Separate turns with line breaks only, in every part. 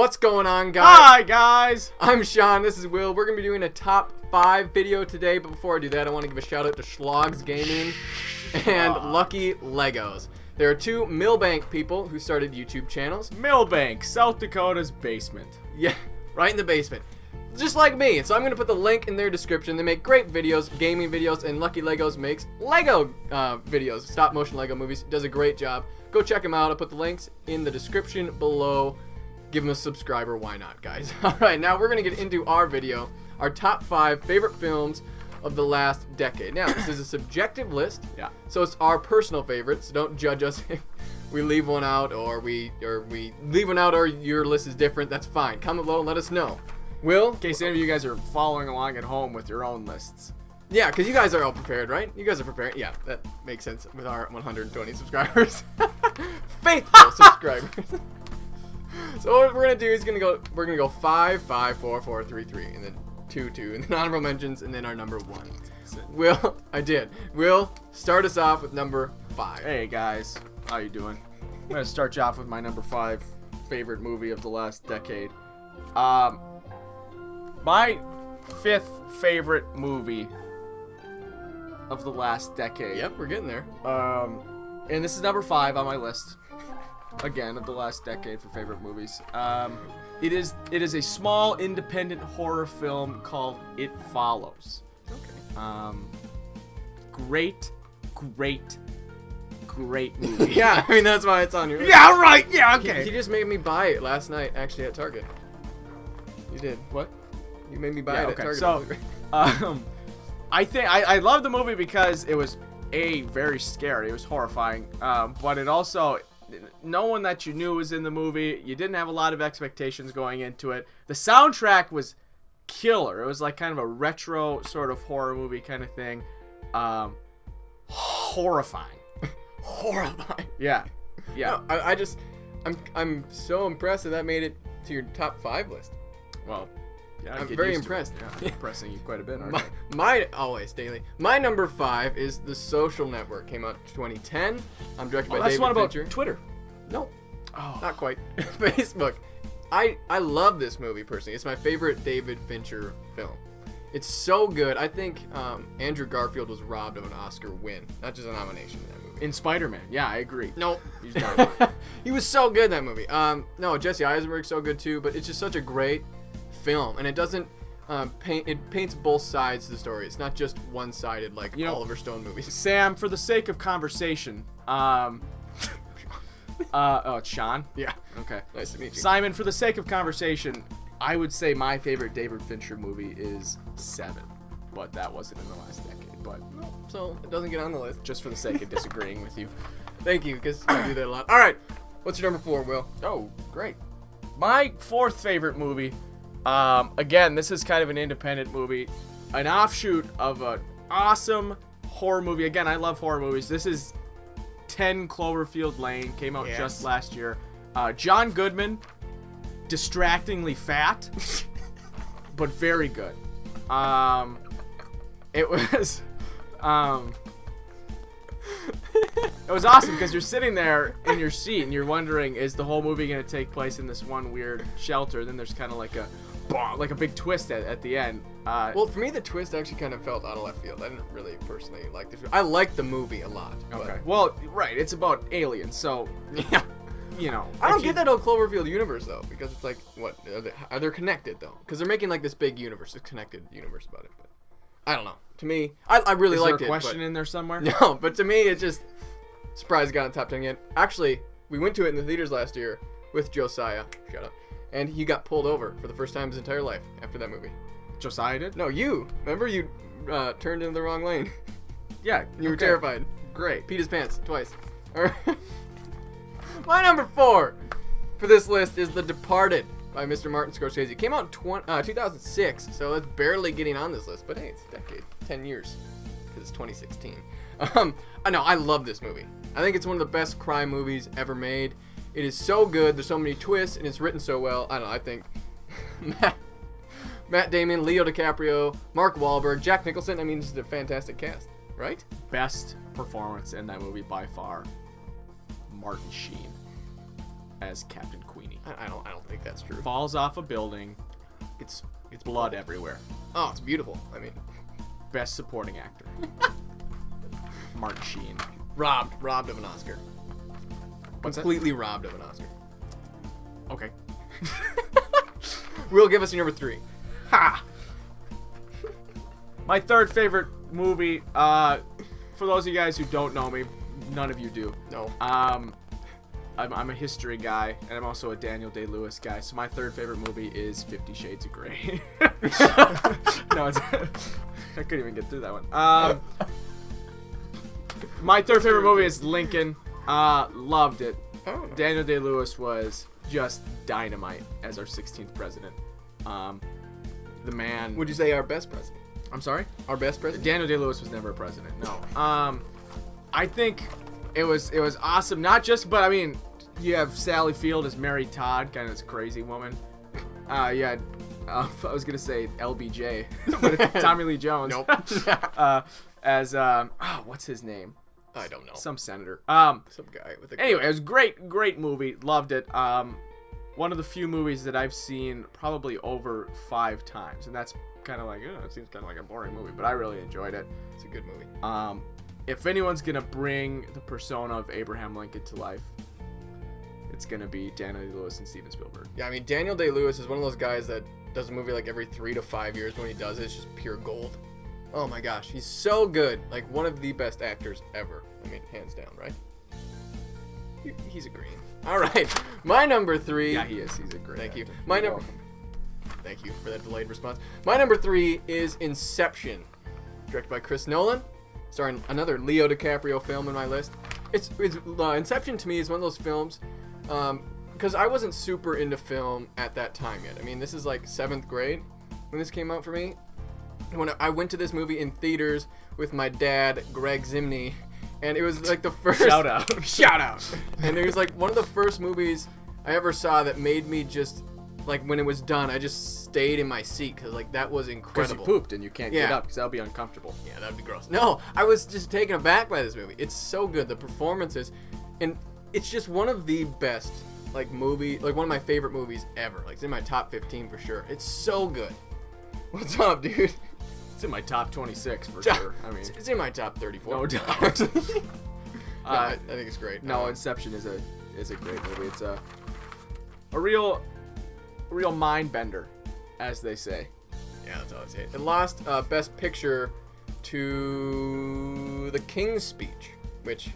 What's going on, guys?
Hi, guys.
I'm Sean. This is Will. We're going to be doing a top 5 video today, but before I do that, I want to give a shout out to Schlogs Gaming and Lucky Legos. There are two Millbank people who started YouTube channels.
Millbank, South Dakota's basement.
Yeah, right in the basement. Just like me. And so I'm going to put the link in their description. They make great videos, gaming videos, and Lucky Legos makes Lego videos, stop motion Lego movies. Does a great job. Go check them out. I'll put the links in the description below. Give them a subscriber, why not, guys? Alright, now we're going to get into our video, our top 5 favorite films of the last decade. Now, this is a subjective list, so it's our personal favorites. So don't judge us if we leave one out or we leave one out or your list is different. That's fine. Comment below and let us know. Will?
In case any of you guys are following along at home with your own lists.
Yeah, because you guys are all prepared, right? You guys are prepared. Yeah, that makes sense with our 120 subscribers. Faithful subscribers. So what we're gonna do is we're gonna go 5, 5, 4, 4, 3, 3, and then 2, 2, and then honorable mentions, and then our number 1. Will, I did. Will, start us off with number 5.
Hey guys, how you doing? I'm gonna start you off with my number 5 favorite movie of the last decade. My 5th favorite movie of the last decade.
Yep, we're getting there.
And this is number 5 on my list. Again, of the last decade for favorite movies. It is a small independent horror film called It Follows.
Okay.
Great movie.
Yeah, I mean that's why it's on your list.
Yeah, right. Yeah, okay.
He just made me buy it last night, actually at Target. You did.
What?
You made me buy it at Target.
So, I think I love the movie because it was very scary. It was horrifying. But it also, no one that you knew was in the movie. You didn't have a lot of expectations going into it. The soundtrack was killer. It was like kind of a retro sort of horror movie kind of thing. Horrifying.
Horrifying.
Yeah. Yeah.
No, I'm so impressed that made it to your top 5 list.
Well, yeah,
I'm very impressed.
Yeah, impressing you quite a bit, aren't
my always daily. My number 5 is The Social Network. Came out in 2010. I'm directed by
that's
David
one
Fincher.
about Twitter.
No,
Oh.
not quite. Facebook. I love this movie personally. It's my favorite David Fincher film. It's so good. I think Andrew Garfield was robbed of an Oscar win, not just a nomination in that movie.
In Spider-Man. Yeah, I agree.
Nope.
He's done.
He was so good in that movie. No, Jesse Eisenberg's so good too, but it's just such a great film, and it doesn't paints both sides of the story. It's not just one-sided like Oliver Stone movies.
Sam, for the sake of conversation, it's Sean?
Yeah.
Okay.
Nice to meet you.
Simon, for the sake of conversation, I would say my favorite David Fincher movie is 7. But that wasn't in the last decade. But
So it doesn't get on the list.
just for the sake of disagreeing with you.
Thank you, because I do that a lot. All right. What's your number 4, Will?
Oh, great. My 4th favorite movie, again, this is kind of an independent movie, an offshoot of an awesome horror movie. Again, I love horror movies. This is 10 Cloverfield Lane, came out just last year. John Goodman, distractingly fat, but very good. It was it was awesome because you're sitting there in your seat and you're wondering, is the whole movie going to take place in this one weird shelter? Then there's kind of like a big twist at the end.
Well, for me, the twist actually kind of felt out of left field. I didn't really personally like the. I liked the movie a lot.
Okay. Well, right. It's about aliens, so
Yeah.
you know.
I don't get that whole Cloverfield universe though, because it's like, what are they connected though? Because they're making like this big universe, this connected universe about it. But I don't know. To me, I really liked it.
Is there a question in there somewhere?
No, but to me, it just surprised it got in the top 10 again. Actually, we went to it in the theaters last year with Josiah. Shut up. And he got pulled over for the first time in his entire life after that movie.
Josiah did?
No, you. Remember you turned into the wrong lane.
Yeah.
You were terrified.
Great.
Peed his pants twice. All right. My number 4 for this list is The Departed by Mr. Martin Scorsese. It came out in 2006, so it's barely getting on this list. But hey, it's a decade, 10 years, because it's 2016. I know, I love this movie. I think it's one of the best crime movies ever made. It is so good. There's so many twists, and it's written so well. I don't know. I think Matt Damon, Leo DiCaprio, Mark Wahlberg, Jack Nicholson. I mean, this is a fantastic cast, right?
Best performance in that movie by far, Martin Sheen as Captain Queenie.
I don't think that's true.
Falls off a building.
It's
Blood everywhere.
Oh, it's beautiful. I mean,
Best supporting actor. Martin Sheen.
robbed of an Oscar.
What's that?
Completely robbed of an Oscar.
Okay.
Will, give us your number 3.
Ha! My third favorite movie, for those of you guys who don't know me, none of you do.
No.
I'm a history guy, and I'm also a Daniel Day-Lewis guy, so my third favorite movie is 50 Shades of Grey. No, I couldn't even get through that one. My third favorite movie is Lincoln. Loved it.
Oh.
Daniel Day-Lewis was just dynamite as our 16th president. The man...
Would you say our best president?
I'm sorry?
Our best president?
Daniel Day-Lewis was never a president. No. I think it was awesome. Not just, but I mean, you have Sally Field as Mary Todd, kind of this crazy woman. I was gonna say LBJ, but it's Tommy Lee Jones.
Nope.
As what's his name?
I don't know.
Some senator.
Some guy with a.
Anyway, it was great movie. Loved it. One of the few movies that I've seen probably over 5 times, and that's kind of like, it seems kind of like a boring movie, but I really enjoyed it.
It's a good movie.
If anyone's gonna bring the persona of Abraham Lincoln to life, it's gonna be Daniel Day-Lewis and Steven Spielberg.
Yeah, I mean, Daniel Day-Lewis is one of those guys that does a movie like every 3 to 5 years. When he does it, it's just pure gold. Oh my gosh, he's so good. Like, one of the best actors ever. I mean, hands down, right? He's a green. All right, my number 3.
Yeah, he is. He's a great
Thank you.
actor.
My
You're
number.
welcome.
Thank you for that delayed response. My number 3 is Inception, directed by Chris Nolan, starring another Leo DiCaprio film in my list. Inception to me is one of those films, because I wasn't super into film at that time yet. I mean, this is like 7th grade when this came out for me. When I went to this movie in theaters with my dad, Greg Zimney, and it was like the first
Shout out.
And it was like one of the first movies I ever saw that made me just, like, when it was done, I just stayed in my seat because, like, that was
Because
incredible.
you pooped and you can't get
Yeah.
up because that'll be uncomfortable.
Yeah, that'd be gross. No, I was just taken aback by this movie. It's so good, the performances, and it's just one of the best, like, one of my favorite movies ever. Like, it's in my top 15 for sure. It's so good. What's up, dude?
It's in my top 26 for sure. I mean,
It's in my top 34.
no doubt.
No, I think it's great.
No, Inception is a great movie. It's a real mind bender, as they say.
Yeah, that's all I say. It lost Best Picture to The King's Speech, which...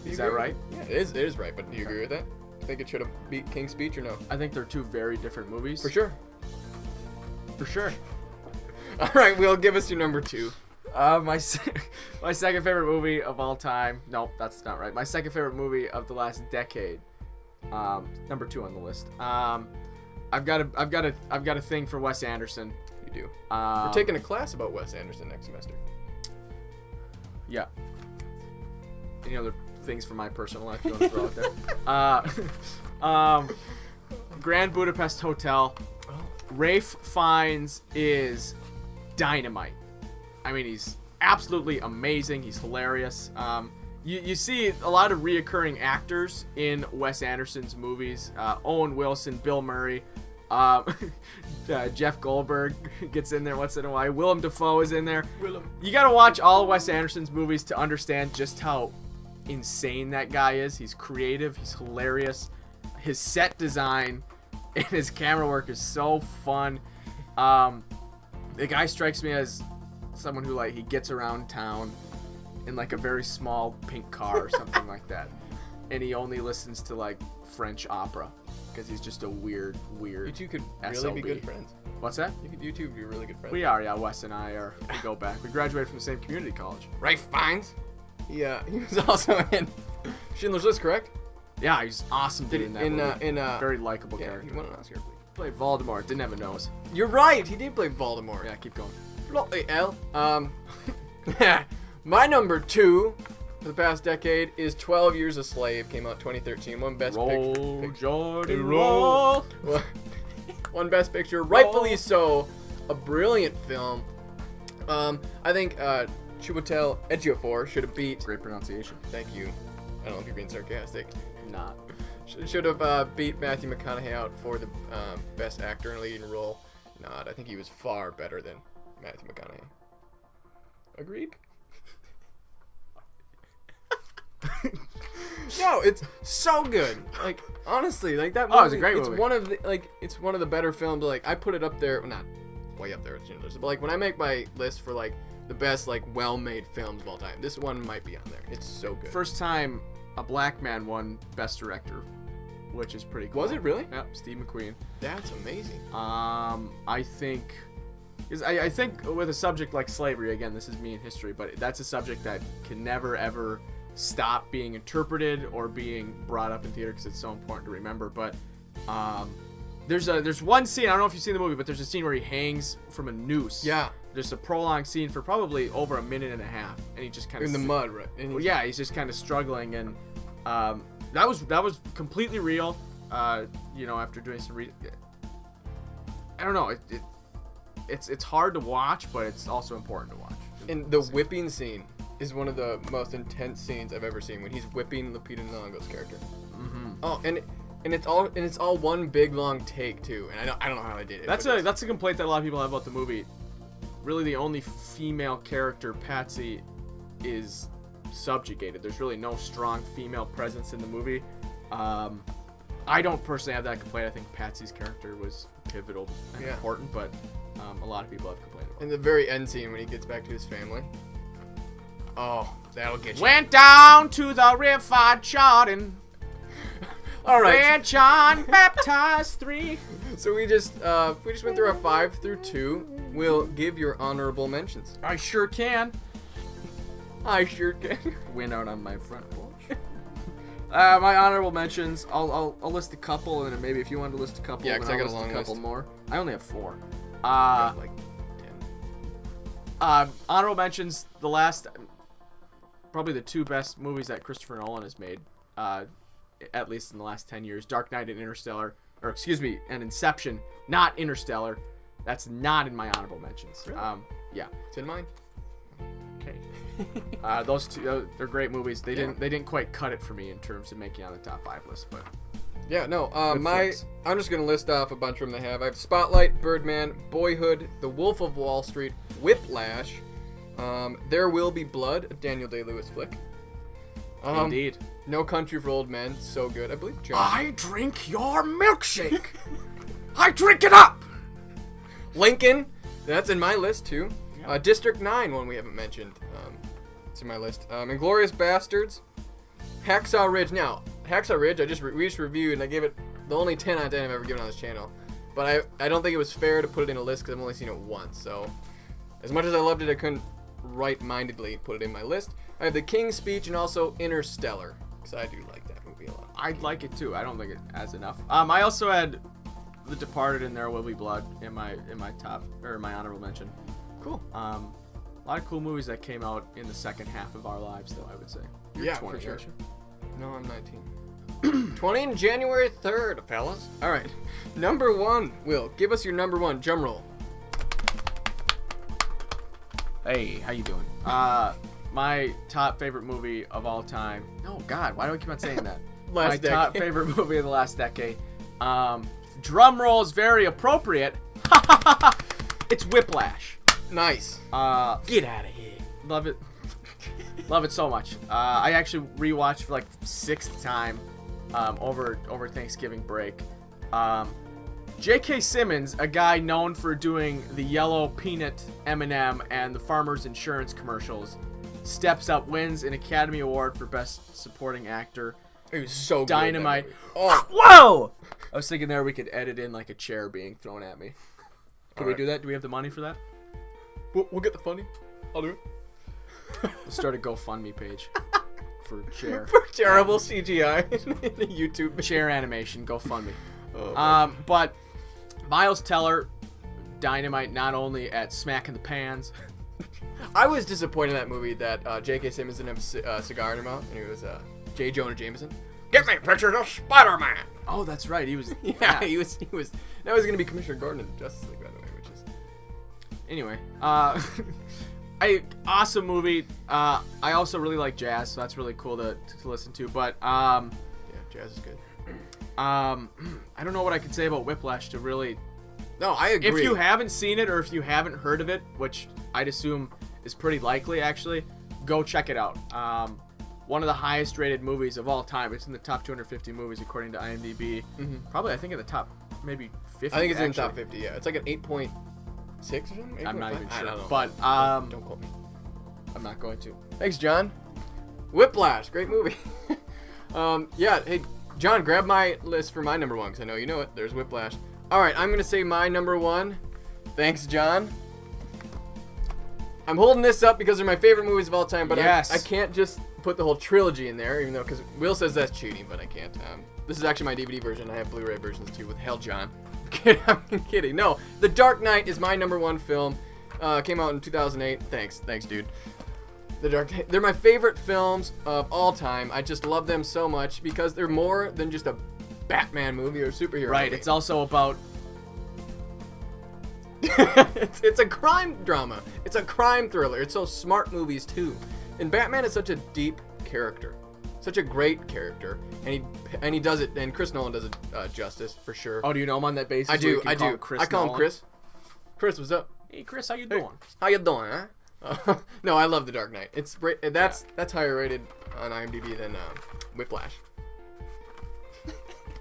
Is that right?
Yeah, it is right, but do you agree with that? Think it should have beat King's Speech or no?
I think they're 2 very different movies.
For sure.
For sure.
All right, Will, give us your number 2.
My second favorite movie of all time. Nope, that's not right. My second favorite movie of the last decade. Number 2 on the list. I've got a thing for Wes Anderson.
You do. We're taking a class about Wes Anderson next semester.
Yeah. Any other things from my personal life you want to throw out there? Grand Budapest Hotel. Rafe Fiennes is dynamite. I mean, he's absolutely amazing. He's hilarious. You see a lot of reoccurring actors in Wes Anderson's movies. Owen Wilson, Bill Murray, Jeff Goldberg gets in there once in a while. Willem Dafoe is in there. You got to watch all of Wes Anderson's movies to understand just how insane that guy is. He's creative. He's hilarious. His set design and his camera work is so fun. The guy strikes me as someone who, like, he gets around town in, like, a very small pink car or something like that, and he only listens to, like, French opera because he's just a weird
You two could really
SLB.
be good friends.
What's that?
You two would be really good friends.
We are, yeah. Wes and I are. We go back. We graduated from the same community college.
Rafe Fiennes. Yeah, he was also in Schindler's List, correct?
Yeah, he's awesome
Did
dude in that movie.
Very
Very likable
yeah,
character.
he won an Oscar, I believe.
Played Voldemort. Didn't have a nose.
You're right. He did play Voldemort.
Yeah, keep going.
Bloody hell. My number 2 for the past decade is 12 Years a Slave. Came out 2013. One Best
Roll,
Picture.
Jordan, roll.
One Best Picture. Rightfully so. A brilliant film. I think Chiwetel Ejiofor should have beat.
Great pronunciation.
Thank you. I don't know if you're being sarcastic.
Not.
Should have beat Matthew McConaughey out for the best actor in a leading role. Not. I think he was far better than Matthew McConaughey. Agreed? No, it's so good. Like, honestly, like that movie.
Oh, it's a great movie.
It's one of the better films. Like, I put it up there, well, not way up there with Schindler's, but like when I make my list for like the best like well-made films of all time, this one might be on there. It's so good.
First time a black man won Best Director, which is pretty cool.
Was it really?
Yep, Steve McQueen.
That's amazing.
I think, I think with a subject like slavery, again, this is me in history, but that's a subject that can never ever stop being interpreted or being brought up in theater because it's so important to remember. But there's one scene, I don't know if you've seen the movie, but there's a scene where he hangs from a noose.
Yeah.
There's a prolonged scene for probably over a minute and a half, and he just kind of
in the mud, right? And
well, yeah, he's just kind of struggling, and that was completely real. You know, after doing some I don't know, it's hard to watch, but it's also important to watch.
And the whipping scene is one of the most intense scenes I've ever seen, when he's whipping Lupita Nyong'o's character.
Mm-hmm.
Oh, and it's all one big long take too, and I don't know how they did it.
That's a complaint that a lot of people have about the movie. Really, the only female character, Patsy, is subjugated. There's really no strong female presence in the movie. I don't personally have that complaint. I think Patsy's character was pivotal and important, but a lot of people have complained about it.
And the very end scene when he gets back to his family. Oh, that'll get you.
Went down to the river Jordan.
All right.
Where John baptized 3.
So we just went through our 5 through 2. We'll give your honorable mentions.
I sure can.
I sure can.
Went out on my front porch. My honorable mentions. I'll list a couple, and then maybe if you want to list a couple,
yeah,
then
because I
I'll
got a
list
long
a couple
list.
more. I only have 4.
I got like 10.
Honorable mentions. Probably the 2 best movies that Christopher Nolan has made, at least in the last 10 years. Dark Knight and Interstellar, and Inception, not Interstellar. That's not in my honorable mentions.
Really?
Yeah.
It's in mine.
Okay. Those 2, they're great movies. They didn't quite cut it for me in terms of making it on the top 5 list, but
yeah, no.
flicks.
I'm just gonna list off a bunch of them they have. I have Spotlight, Birdman, Boyhood, The Wolf of Wall Street, Whiplash, There Will Be Blood, a Daniel Day-Lewis flick.
Indeed.
No Country for Old Men, so good. I believe John.
I drink your milkshake. I drink it up.
Lincoln, that's in my list too.
Yep.
District 9, one we haven't mentioned. It's in my list. Inglourious Bastards, Hacksaw Ridge. Now, Hacksaw Ridge, we just reviewed, and I gave it the only 10 out of 10 I've ever given on this channel. But I don't think it was fair to put it in a list because I've only seen it once. So, as much as I loved it, I couldn't right-mindedly put it in my list. I have The King's Speech and also Interstellar, because I do like that movie a lot.
I like it too. I don't think it has enough. I also had The Departed and There Will Be Blood in my top, or my honorable mention.
Cool.
A lot of cool movies that came out in the second half of our lives, though, I would say. You're
Yeah,
20,
for sure.
aren't you?
No, I'm 19. 20 on January 3rd, fellas. All right. Number 1, Will, give us your number 1. Drum roll.
Hey, how you doing? My top favorite movie of all time. Oh, God, why do I keep on saying that? My top favorite movie of the last decade. Drum roll is very appropriate. It's Whiplash.
Nice.
Get out of here. Love it. Love it so much. I actually rewatched for like 6th time over Thanksgiving break. J.K. Simmons, a guy known for doing the yellow peanut M&M and the Farmers Insurance commercials, steps up, wins an Academy Award for Best Supporting Actor.
It was so good.
Dynamite.
Oh,
Whoa! I was thinking there we could edit in like a chair being thrown at me. Can we do that? Do we have the money for that?
we'll get the funny. I'll do it.
We'll start a GoFundMe page for chair.
For terrible CGI in a YouTube video.
Chair animation, GoFundMe.
Oh,
But Miles Teller, dynamite not only at smacking the pans.
I was disappointed in that movie that J.K. Simmons didn't have a cigar in her mouth, and it was J. Jonah Jameson. Get me pictures of Spider-Man.
Oh, that's right. He was.
Yeah, he was. That was gonna be Commissioner Gordon in Justice League, by the way, which is.
Anyway, awesome movie. I also really like jazz, so that's really cool to listen to. But
yeah, jazz is good.
I don't know what I could say about Whiplash to really.
No, I agree.
If you haven't seen it or if you haven't heard of it, which I'd assume is pretty likely, actually, go check it out. One of the highest rated movies of all time. It's in the top 250 movies according to IMDb. Probably, I think, in the top maybe 50.
I think it's
actually.
in the top 50. Yeah, it's like an 8.6 or something.
I'm not even sure.
I don't know.
But
don't quote me.
I'm not going to.
Thanks, John. Whiplash, great movie. Yeah, hey, John, grab my list for my number one, because I know you know it. There's Whiplash. All right, I'm going to say my number one. Thanks, John. I'm holding this up because they're my favorite movies of all time, but
yes.
I can't just put the whole trilogy in there, even though, because Will says that's cheating, but I can't. This is actually my DVD version. I have Blu-ray versions, too, with Hell, John. I'm kidding. No, The Dark Knight is my number one film. Came out in 2008. Thanks, dude. The Dark Knight. They're my favorite films of all time. I just love them so much because they're more than just a Batman movie or a superhero
Right.
movie.
It's also about.
it's a crime drama. It's a crime thriller. It's so smart movies too. And Batman is such a deep character, such a great character, and he does it. And Chris Nolan does it justice for sure.
Oh, do you know him on that basis?
I do.
I call him
Chris. Chris, what's up?
Hey, Chris, how you doing?
How you doing, huh? No, I love The Dark Knight. It's that's higher rated on IMDb than Whiplash.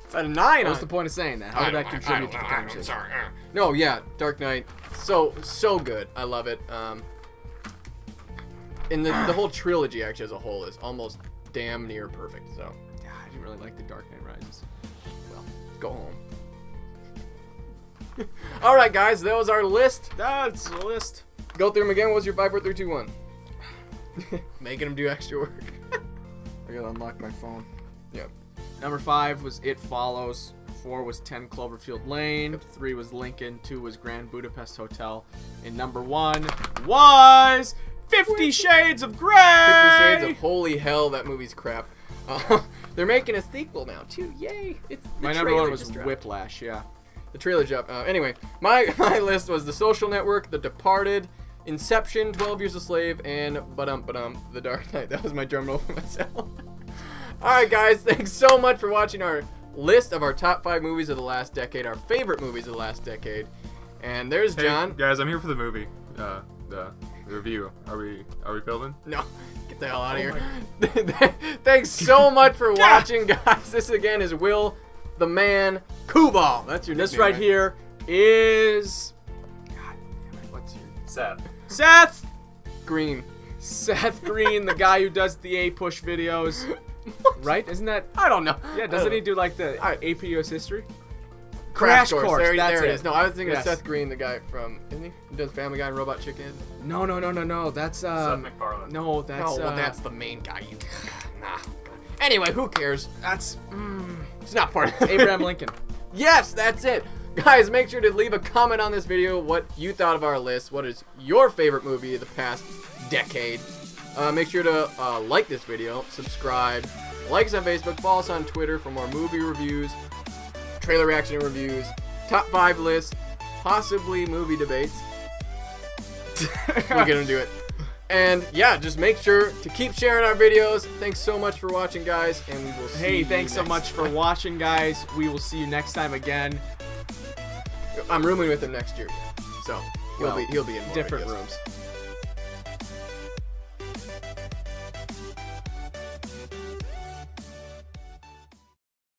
It's at a 9.
What's the point of saying that? How did that contribute to the conversation?
Sorry. No, yeah, Dark Knight, so good. I love it. And the whole trilogy actually as a whole is almost damn near perfect. So
Yeah, I didn't really like The Dark Knight Rises.
well, go home. All right, guys, that was our list.
That's the list.
Go through them again. What was your 5, 4, 3, 2, 1? Making them do extra work.
I gotta unlock my phone.
Yep.
Number 5 was It Follows. 4 was 10 Cloverfield Lane. 3 was Lincoln. 2 was Grand Budapest Hotel. And number 1 was 50 Shades of Grey.
50 Shades of holy hell, that movie's crap. They're making a sequel now too. Yay!
My number 1 was Whiplash. Yeah.
The trailer dropped. Anyway, my list was The Social Network, The Departed, Inception, 12 Years a Slave, and The Dark Knight. That was my drum roll for myself. All right, guys, thanks so much for watching our list of our top 5 movies of the last decade, our favorite movies of the last decade. And there's John.
Hey, guys, I'm here for the movie. The review. Are we filming?
No, get the hell out of here. Thanks so much for watching, guys. This again is Will the Man Kubal. That's your
This
nickname,
right here is. God damn it, what's your.
Seth.
Green.
Seth Green, the guy who does the A-Push videos. Right? Isn't that.
I don't know.
Yeah, doesn't he do like the AP US History?
Crash
Course,
Course. There
that's
it
it.
is. No, I was thinking
Yes.
of Seth Green, the guy from, isn't he? He does Family Guy and Robot Chicken.
No. That's
Seth MacFarlane.
No, that's
Oh, well, that's the main guy. Nah. Anyway, who cares?
that's
It's not part of
Abraham Lincoln.
Yes, that's it. Guys, make sure to leave a comment on this video what you thought of our list. What is your favorite movie of the past decade? Make sure to like this video, subscribe, like us on Facebook, follow us on Twitter for more movie reviews, trailer reaction reviews, top 5 lists, possibly movie debates. We're gonna do it. And yeah, just make sure to keep sharing our videos. Thanks so much for watching, guys, and we will see
Hey,
you
thanks so
next
much for
time.
watching, guys. We will see you next time again.
I'm rooming with him next year, so he'll be in more
Different
videos.
rooms.